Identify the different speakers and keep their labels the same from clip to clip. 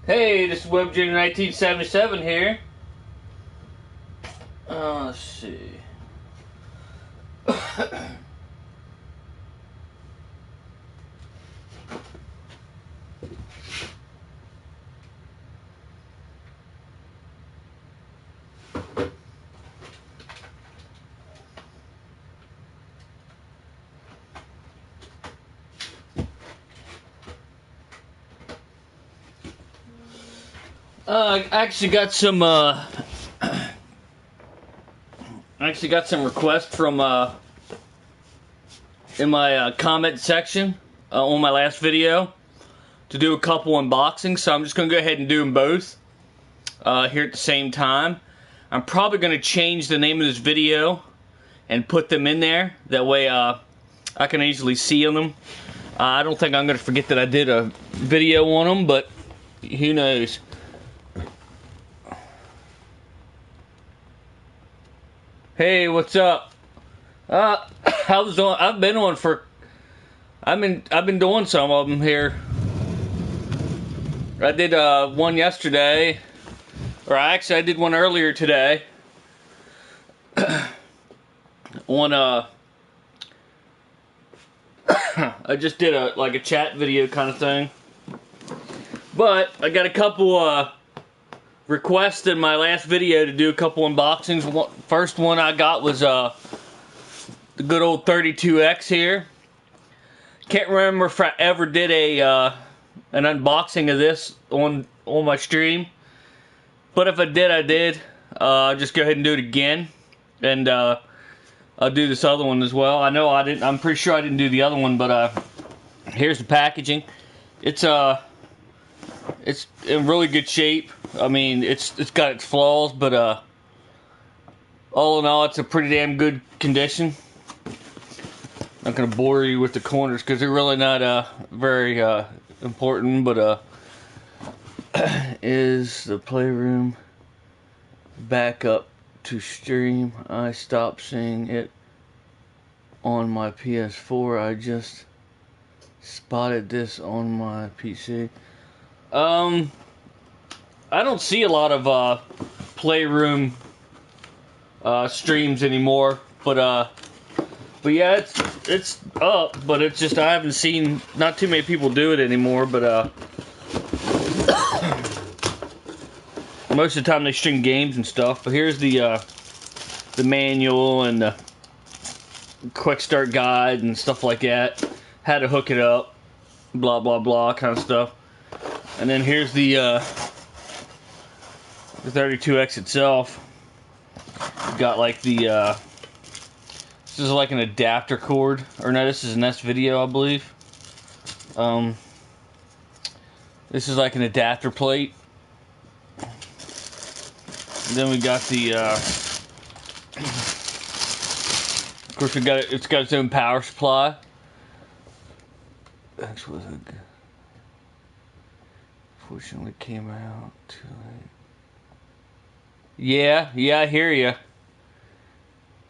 Speaker 1: Hey, this is WebJunior1977 here. Let's see. I actually got some requests from in my comment section on my last video to do a couple unboxings, so I'm just gonna go ahead and do them both here at the same time. I'm probably gonna change the name of this video and put them in there. That way I can easily see them. I don't think I'm gonna forget that I did a video on them, but who knows. Hey, what's up? I've been doing some of them here. I did one yesterday, or actually I did one earlier today. On I just did a chat video kind of thing. But I got a couple requests in my last video to do a couple unboxings. First one I got was the good old 32X here. Can't remember if I ever did an unboxing of this on my stream, but if I did, I did. I'll just go ahead and do it again, and I'll do this other one as well. I know I didn't. I'm pretty sure I didn't do the other one, but here's the packaging. It's in really good shape. I mean, it's got its flaws, but all in all, it's a pretty damn good condition. Not gonna bore you with the corners because they're really not very important, but is the playroom backup to stream? I stopped seeing it on my PS4. I just spotted this on my PC. I don't see a lot of playroom streams anymore, but yeah, it's up, but it's just I haven't seen not too many people do it anymore. But most of the time they stream games and stuff. But here's the manual and the quick start guide and stuff like that. How to hook it up, blah blah blah kind of stuff. And then here's the 32X itself. Got like this is like an adapter cord, or no, this is an S-Video, I believe. This is like an adapter plate. And then we got the of course it's got its own power supply. Actually, unfortunately came out too late. Yeah, I hear you.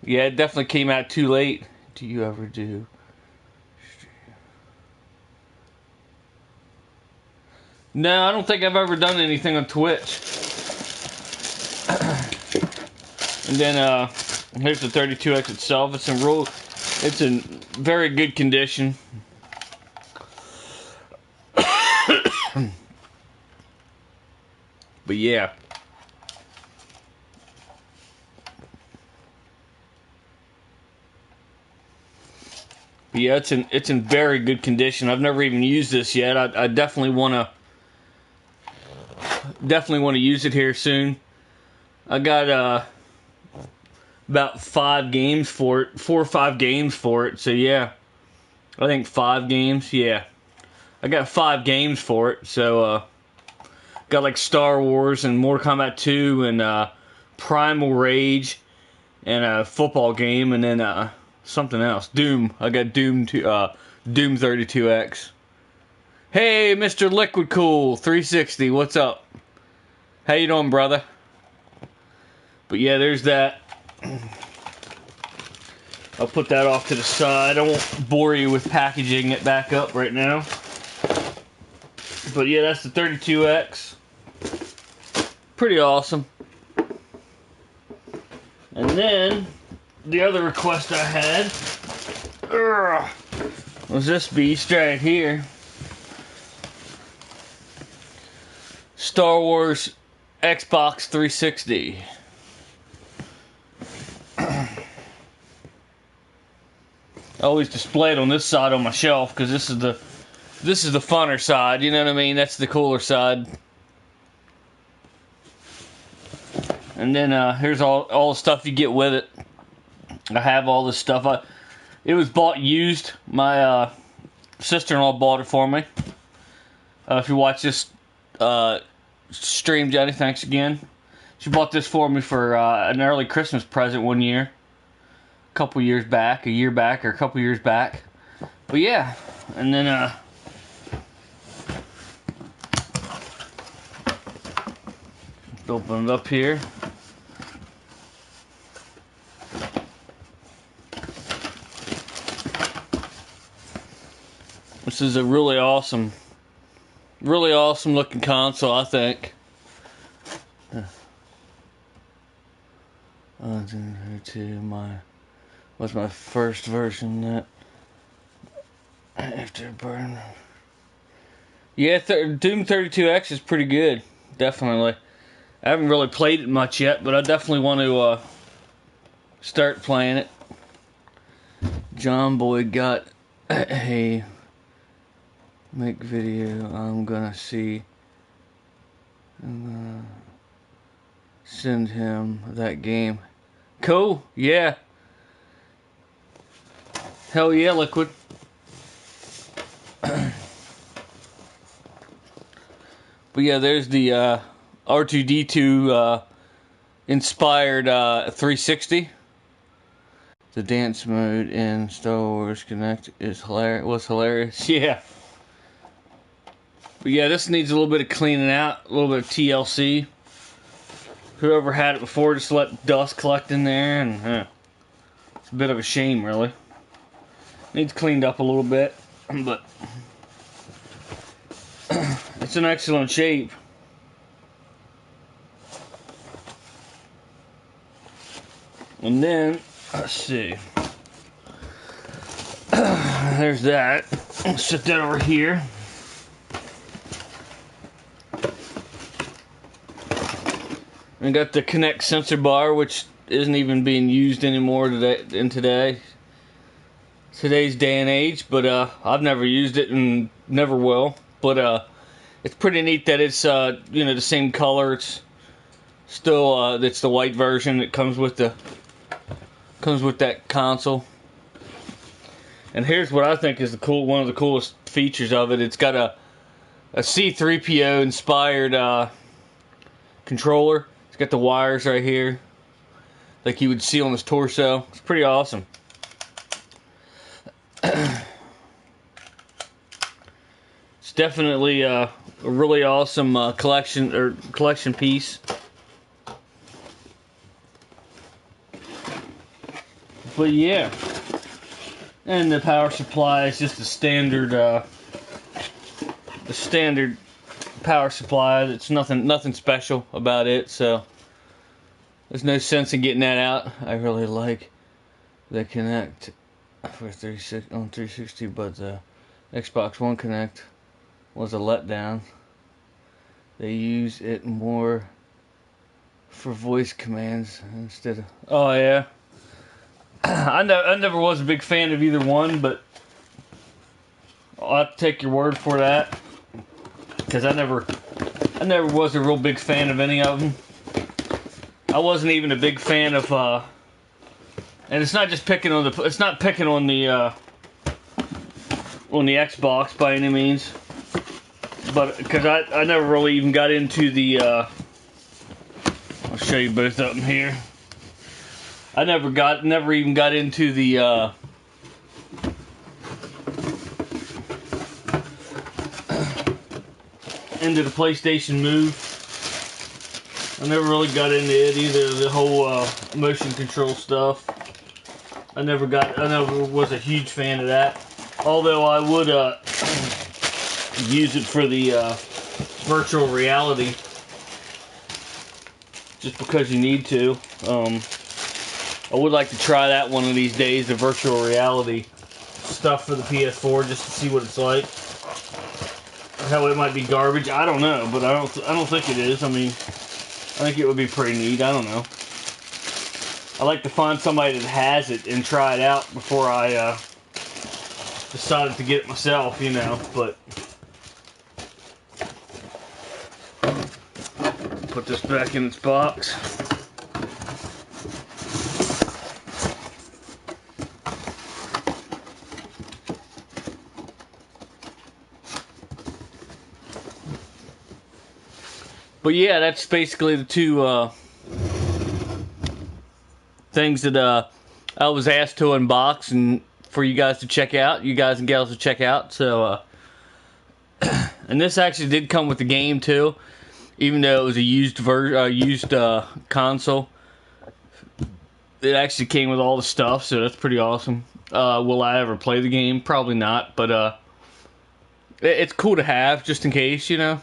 Speaker 1: Yeah, it definitely came out too late. Do you ever do? No, I don't think I've ever done anything on Twitch. And then here's the 32X itself. It's in very good condition. But yeah. But yeah, it's in very good condition. I've never even used this yet. I definitely want to use it here soon. I got about 5 games for it, 4 or 5 games for it. So yeah, I think 5 games. Yeah, I got 5 games for it. So got like Star Wars and Mortal Kombat 2 and Primal Rage and a football game, and then something else. Doom. I got Doom 32X. Hey, Mr. Liquid Cool 360. What's up? How you doing, brother? But yeah, there's that. I'll put that off to the side. I won't bore you with packaging it back up right now. But yeah, that's the 32X. pretty awesome. And then the other request I had was this beast right here. Star Wars Xbox 360. I always display it on this side on my shelf because this is the funner side, you know what I mean? That's the cooler side. And then here's all the stuff you get with it. I have all this stuff. It was bought used. My sister-in-law bought it for me. If you watch this stream, Jenny, thanks again. She bought this for me for an early Christmas present one year. A couple years back, a year back, or a couple years back. But yeah, and then open it up here. This is a really awesome looking console, I think. Was my first version that after burn. Yeah, Doom 32X is pretty good, definitely. I haven't really played it much yet, but I definitely want to start playing it. John Boy got a make video. I'm gonna send him that game. Cool, yeah. Hell yeah, Liquid. But yeah, there's the R2-D2 inspired 360. The dance mode in Star Wars Connect was hilarious. Yeah. But yeah, this needs a little bit of cleaning out, a little bit of TLC. Whoever had it before just let dust collect in there, and it's a bit of a shame, really. Needs cleaned up a little bit, but it's in excellent shape. And then, let's see. There's that. Let's set that over here. I got the Kinect sensor bar, which isn't even being used anymore today's day and age, but I've never used it and never will. But it's pretty neat that it's the same color. It's still it's the white version that comes with that console. And here's what I think is one of the coolest features of it. It's got a C-3PO inspired controller. It's got the wires right here, like you would see on his torso. It's pretty awesome. It's definitely a really awesome collection piece. But yeah, and the power supply is just the standard power supply. It's nothing special about it, so there's no sense in getting that out. I really like the Kinect for 360, but the Xbox One Kinect was a letdown. They use it more for voice commands instead of... Oh yeah. I never was a big fan of either one, but I'll have to take your word for that, because I never was a real big fan of any of them. I wasn't even a big fan of and it's not just picking on the Xbox by any means, but because I never really even got into the I'll show you both of them here. I never even got into the PlayStation Move. I never really got into it either. The whole motion control stuff. I never was a huge fan of that. Although I would use it for the virtual reality just because you need to. I would like to try that one of these days, the virtual reality stuff for the PS4, just to see what it's like. How it might be garbage, I don't know, but I don't think it is. I mean, I think it would be pretty neat. I don't know. I like to find somebody that has it and try it out before I decided to get it myself, you know. But put this back in its box. But yeah, that's basically the two things that I was asked to unbox and for you guys to check out, you guys and gals to check out. So, and this actually did come with the game too, even though it was a used console. It actually came with all the stuff, so that's pretty awesome. Will I ever play the game? Probably not, but it's cool to have just in case, you know.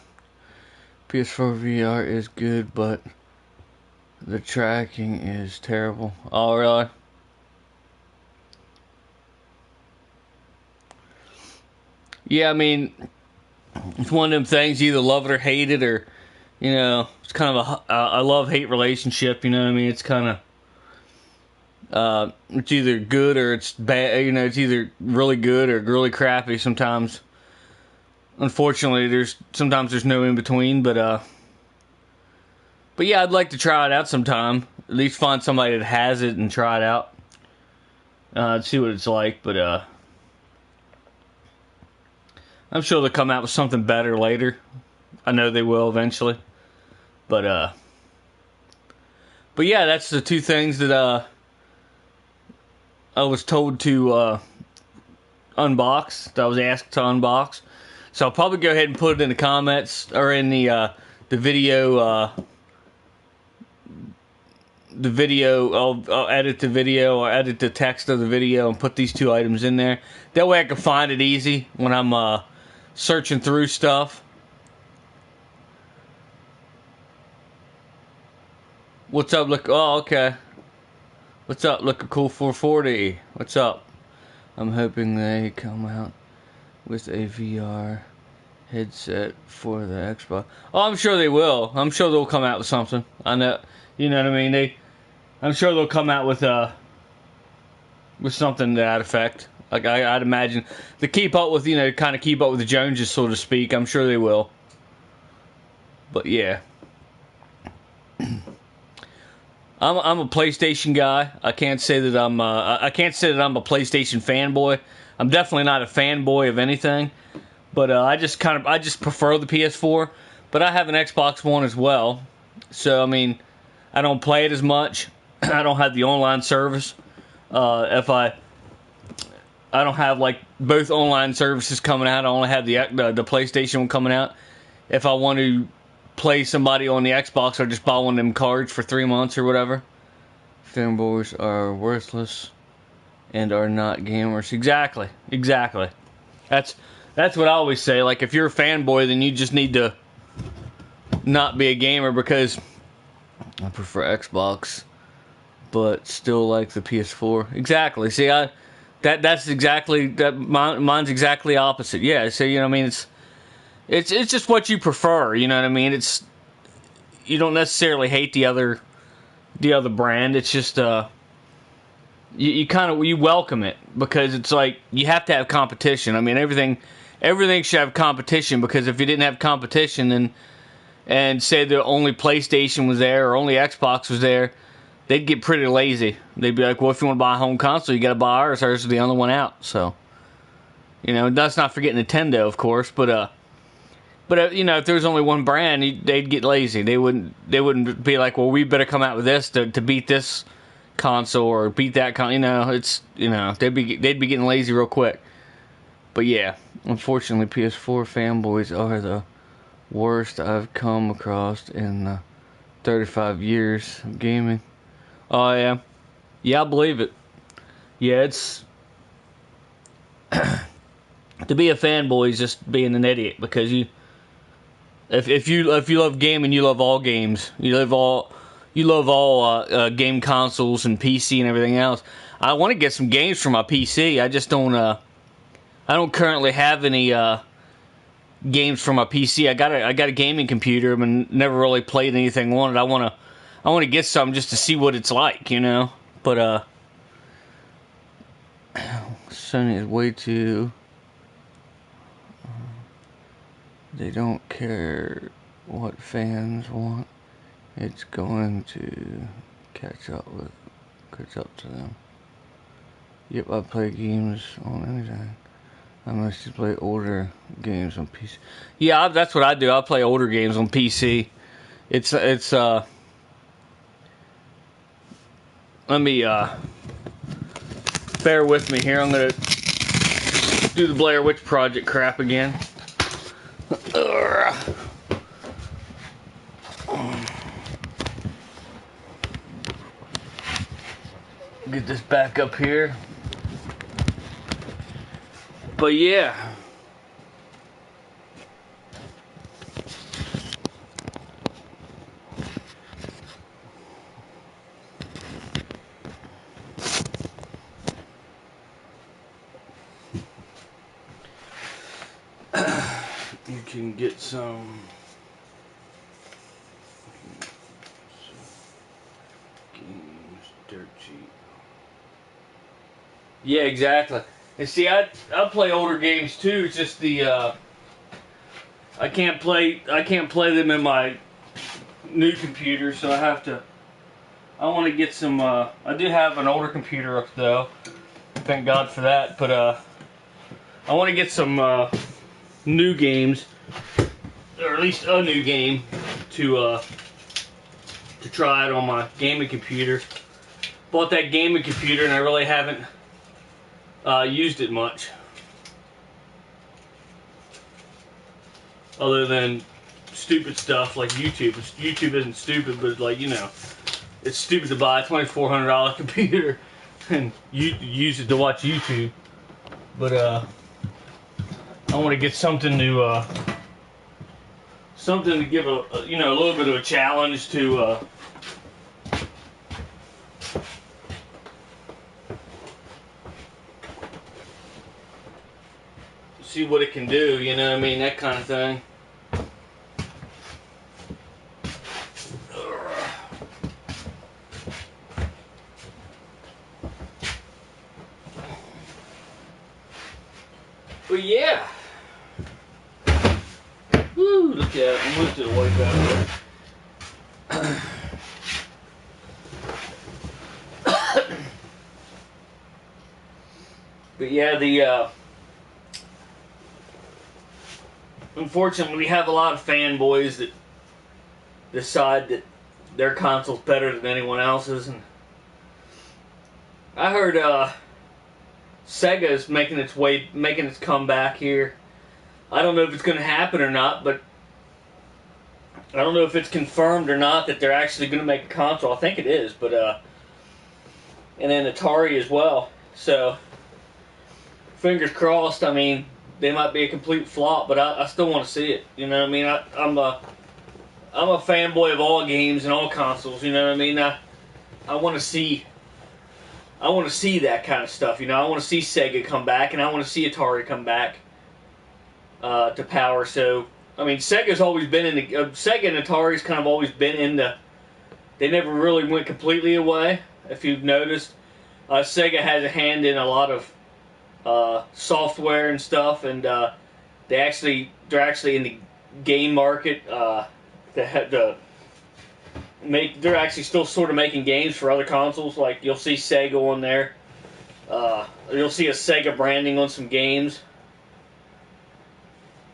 Speaker 1: PS4 VR is good, but the tracking is terrible. Oh, really? Yeah, I mean, it's one of them things, you either love it or hate it, or, you know, it's kind of a love-hate relationship, you know what I mean? It's kind of, it's either good or it's bad, you know, it's either really good or really crappy sometimes. Unfortunately, sometimes there's no in between, but yeah, I'd like to try it out sometime. At least find somebody that has it and try it out. See what it's like, but I'm sure they'll come out with something better later. I know they will eventually. But yeah, that's the two things that I was told to unbox, that I was asked to unbox. So I'll probably go ahead and put it in the comments or in the video. The video, I'll edit the video or edit the text of the video and put these two items in there. That way I can find it easy when I'm searching through stuff. What's up? Look, oh, okay. What's up? Look, a cool 440. What's up? I'm hoping they come out with a VR headset for the Xbox. Oh, I'm sure they will. I'm sure they'll come out with something. I know, you know what I mean. I'm sure they'll come out with something to that effect. Like I'd imagine to keep up with, you know, kind of keep up with the Joneses, so to speak. I'm sure they will. But yeah, I'm a PlayStation guy. I can't say that I'm a PlayStation fanboy. I'm definitely not a fanboy of anything. But I just prefer the PS4. But I have an Xbox One as well. So I mean, I don't play it as much. I don't have the online service. I don't have like both online services coming out. I only have the PlayStation one coming out. If I want to play somebody on the Xbox, I just buy one of them cards for 3 months or whatever. Fanboys are worthless and are not gamers. Exactly. That's what I always say. Like, if you're a fanboy, then you just need to not be a gamer, because I prefer Xbox, but still like the PS4. Exactly. See, mine's exactly opposite. Yeah. So, you know what I mean? It's just what you prefer. You know what I mean? You don't necessarily hate the other brand. It's just you welcome it, because it's like you have to have competition. I mean, everything should have competition, because if you didn't have competition, and say the only PlayStation was there or only Xbox was there, they'd get pretty lazy. They'd be like, well, if you want to buy a home console, you got to buy ours. Ours is the only one out. So, you know, let's not forget Nintendo, of course. But you know, if there was only one brand, they'd get lazy. They wouldn't be like, well, we better come out with this to beat this console or beat that console. They'd be getting lazy real quick. But yeah, unfortunately, PS4 fanboys are the worst I've come across in 35 years of gaming. Oh yeah, I believe it. Yeah, it's to be a fanboy is just being an idiot, because if you love gaming, you love all games. You you love all game consoles and PC and everything else. I want to get some games for my PC. I just don't. I don't currently have any games for my PC. I got a gaming computer, but never really played anything on it. I want to get some just to see what it's like, you know. But Sony is way too. They don't care what fans want. It's going to catch up to them. Yep, I play games on anything. I mostly play older games on PC. Yeah, that's what I do. I play older games on PC. It's let me bear with me here. I'm gonna do the Blair Witch Project crap again. Get this back up here. But yeah. You can get some games dirt cheap. Yeah, exactly. And see, I play older games too. It's just the I can't play them in my new computer, so I have to. I want to get some. I do have an older computer up though. Thank God for that. But I want to get some new games, or at least a new game to try it on my gaming computer. Bought that gaming computer and I really haven't used it much, other than stupid stuff like YouTube. YouTube isn't stupid, but like, you know, it's stupid to buy a $2,400 computer and use it to watch YouTube. But I want to get something to give a you know, a little bit of a challenge to see what it can do, you know what I mean, that kind of thing. But yeah. Woo, look at it. I'm lifted away back there. But yeah, unfortunately, we have a lot of fanboys that decide that their console's better than anyone else's. And I heard Sega's making its comeback here. I don't know if it's going to happen or not, but I don't know if it's confirmed or not that they're actually going to make a console. I think it is, but and then Atari as well. So fingers crossed. I mean, they might be a complete flop, but I still want to see it. You know what I mean? I'm a fanboy of all games and all consoles. You know what I mean? I want to see that kind of stuff. You know, I want to see Sega come back, and I want to see Atari come back to power. So I mean, Sega's always been in the Sega and Atari's kind of always been in the. They never really went completely away. If you've noticed, Sega has a hand in a lot of software and stuff, and they're actually in the game market. They're actually still sort of making games for other consoles. Like, you'll see Sega on there. You'll see a Sega branding on some games.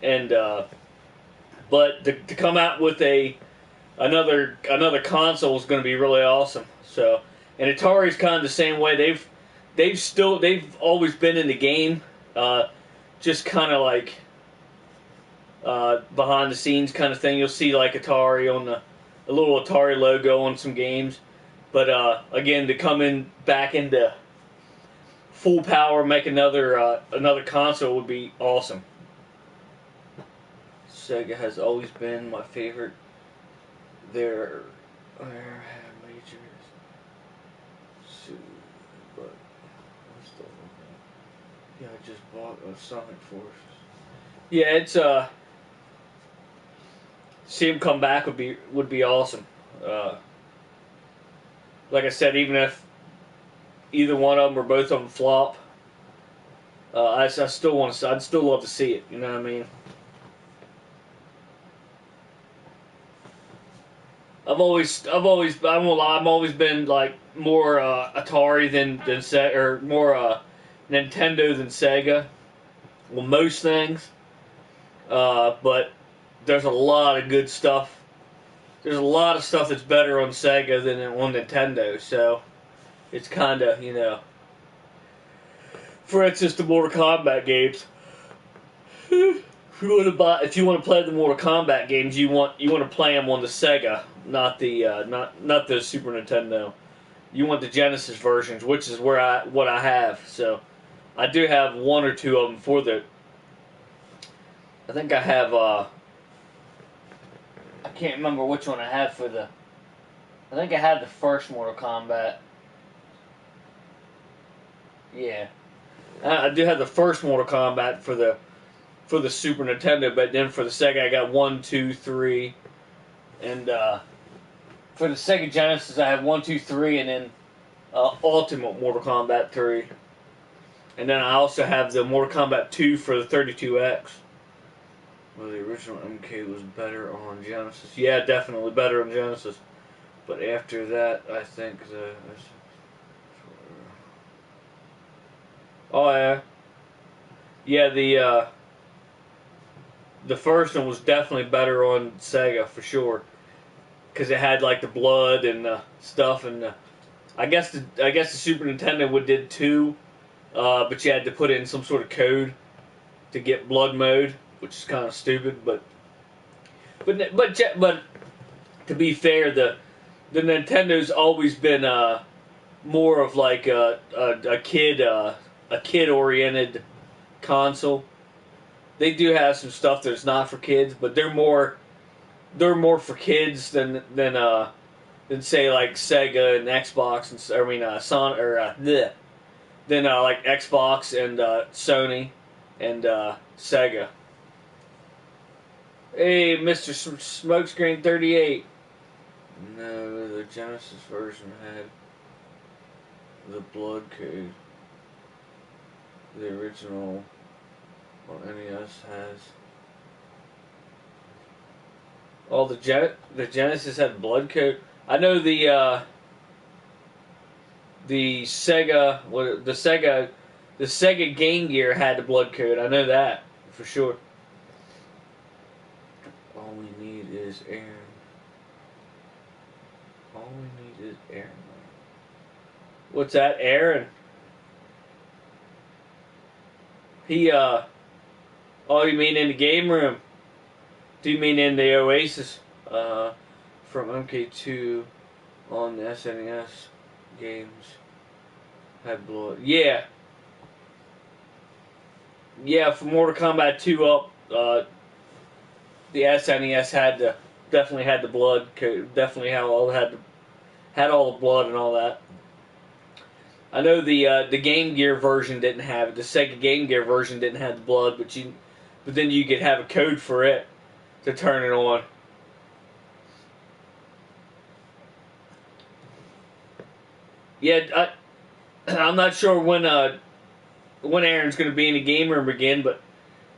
Speaker 1: And but to come out with another console is going to be really awesome. So, and Atari's kind of the same way. They've always been in the game, just kind of like behind the scenes kind of thing. You'll see like Atari on a little Atari logo on some games, but again, to come in back into full power, make another console would be awesome. Sega has always been my favorite. Where have
Speaker 2: just bought a Sonic Forces.
Speaker 1: Yeah, it's see him come back would be awesome. Like I said, even if either one of them or both of them flop, I still want to. I'd still love to see it. You know what I mean? I've always been like more Atari than Sega, or more Nintendo than Sega. Well, most things, but there's a lot of good stuff. There's a lot of stuff that's better on Sega than on Nintendo. So it's kind of, you know. For instance, the Mortal Kombat games. If you want to play the Mortal Kombat games, you want to play them on the Sega, not the not the Super Nintendo. You want the Genesis versions, which is what I have. So I do have one or two of them for the. I think I have. I can't remember which one I have for the. I think I had the first Mortal Kombat. Yeah, I do have the first Mortal Kombat for the Super Nintendo, but then for the Sega I got 1, 2, 3, and for the Sega Genesis I have 1, 2, 3, and then Ultimate Mortal Kombat 3, and then I also have the Mortal Kombat 2 for the 32X.
Speaker 2: Well, the original MK was better on Genesis.
Speaker 1: Yeah, definitely better on Genesis.
Speaker 2: But after that, I think the.
Speaker 1: Oh yeah, yeah. The first one was definitely better on Sega for sure, because it had like the blood and stuff, and I guess the Super Nintendo did too, but you had to put in some sort of code to get blood mode, which is kind of stupid. But to be fair, the Nintendo's always been more of like a kid oriented console. They do have some stuff that's not for kids, but they're more for kids than say like Sega and Xbox and Sonic or than like Xbox and Sony and Sega. Hey, Mr. Smokescreen 38.
Speaker 2: No, the Genesis version had the blood code. The original on NES has.
Speaker 1: Oh, the Genesis had blood code. I know the Sega, the Sega Game Gear had the blood code. I know that for sure.
Speaker 2: All we need is Aaron. All we need is Aaron.
Speaker 1: What's that, Aaron? Oh, you mean in the game room? Do you mean in the Oasis?
Speaker 2: From MK2 on the SNES games had blood.
Speaker 1: Yeah. Yeah, for Mortal Kombat 2 up, the SNES definitely had the blood code. Definitely had all the blood and all that. I know the Game Gear version didn't have it. The Sega Game Gear version didn't have the blood, but then you could have a code for it to turn it on. Yeah, I'm not sure when Aaron's going to be in the game room again, but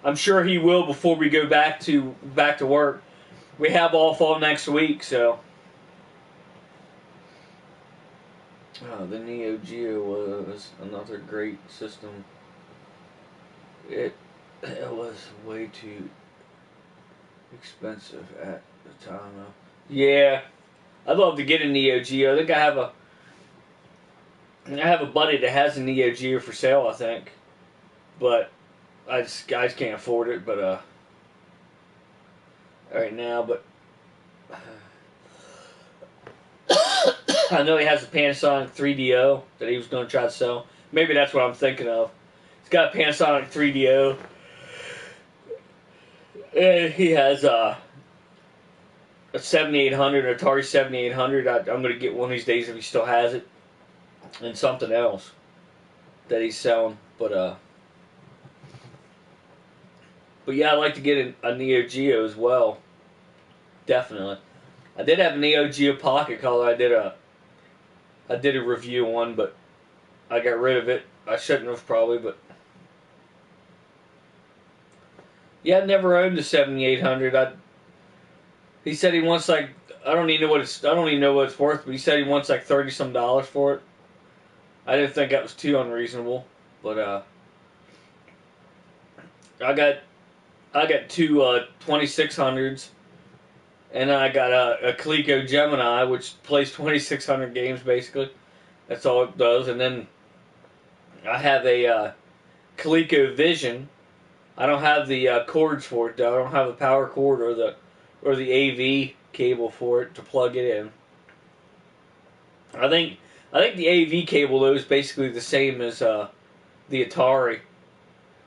Speaker 1: I'm sure he will before we go back to work. We have off all next week, so.
Speaker 2: Oh, the Neo Geo was another great system. It was way too expensive at the time, though.
Speaker 1: Yeah, I'd love to get a Neo Geo. I think I have a buddy that has a Neo Geo for sale, I think, but I just can't afford it. But right now, but I know he has a Panasonic 3DO that he was going to try to sell. Maybe that's what I'm thinking of. He's got a Panasonic 3DO, and he has a 7800, an Atari 7800. I'm going to get one of these days if he still has it, and something else that he's selling. But But yeah, I'd like to get a Neo Geo as well. Definitely. I did have a Neo Geo Pocket Color. I did a review on, but I got rid of it. I shouldn't have probably, but yeah, I never owned a 7800. He said he wants like I don't even know what it's worth, but he said he wants like $30 some for it. I didn't think that was too unreasonable, but I got two 2600s, and then I got a Coleco Gemini, which plays 2600 games basically. That's all it does, and then I have a Coleco Vision. I don't have the cords for it though. I don't have the power cord or the AV cable for it to plug it in. I think the AV cable though is basically the same as the Atari,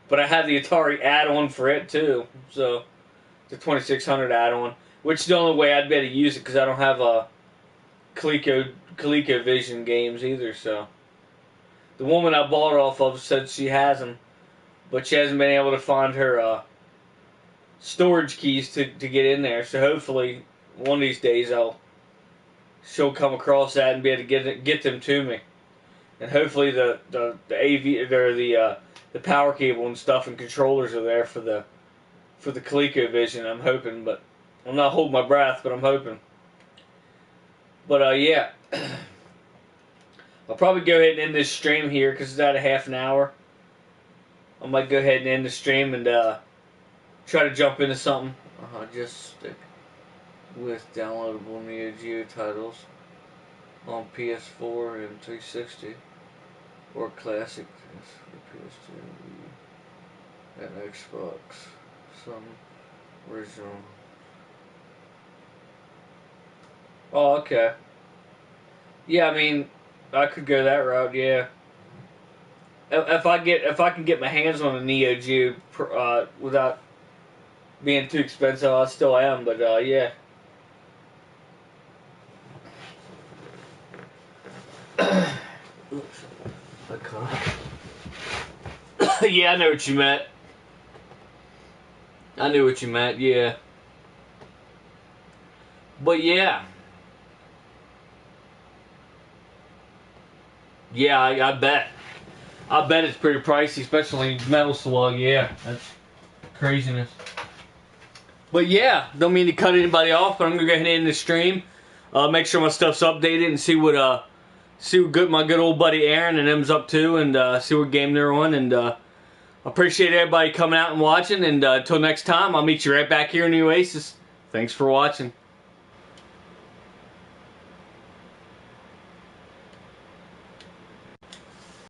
Speaker 1: but I have the Atari add-on for it too. So the 2600 add-on, which is the only way I'd be able to use it because I don't have a Coleco Vision games either. So the woman I bought it off of said she has them, but she hasn't been able to find her storage keys to get in there. So hopefully one of these days she'll come across that and be able to get them to me. And hopefully the AV or the power cable and stuff and controllers are there for the ColecoVision. I'm hoping, but I'm not holding my breath, but I'm hoping. But yeah, I'll probably go ahead and end this stream here because it's at a half an hour. I might go ahead and end the stream and try to jump into something.
Speaker 2: Just stick with downloadable Neo Geo titles on PS4 and 360, or classic for PS2 and Xbox. Some original.
Speaker 1: Oh, okay. Yeah, I mean, I could go that route. Yeah. If I can get my hands on a Neo Geo without being too expensive, I still am. But yeah.
Speaker 2: Oops. I caught.
Speaker 1: Yeah, I know what you meant. I knew what you meant. Yeah. But yeah. Yeah, I bet. I bet it's pretty pricey, especially Metal Slug. Yeah, that's craziness. But yeah, don't mean to cut anybody off, but I'm gonna go ahead and end the stream. Make sure my stuff's updated and see what my good old buddy Aaron and them's up to, and see what game they're on. And I appreciate everybody coming out and watching. And until next time, I'll meet you right back here in the Oasis. Thanks for watching.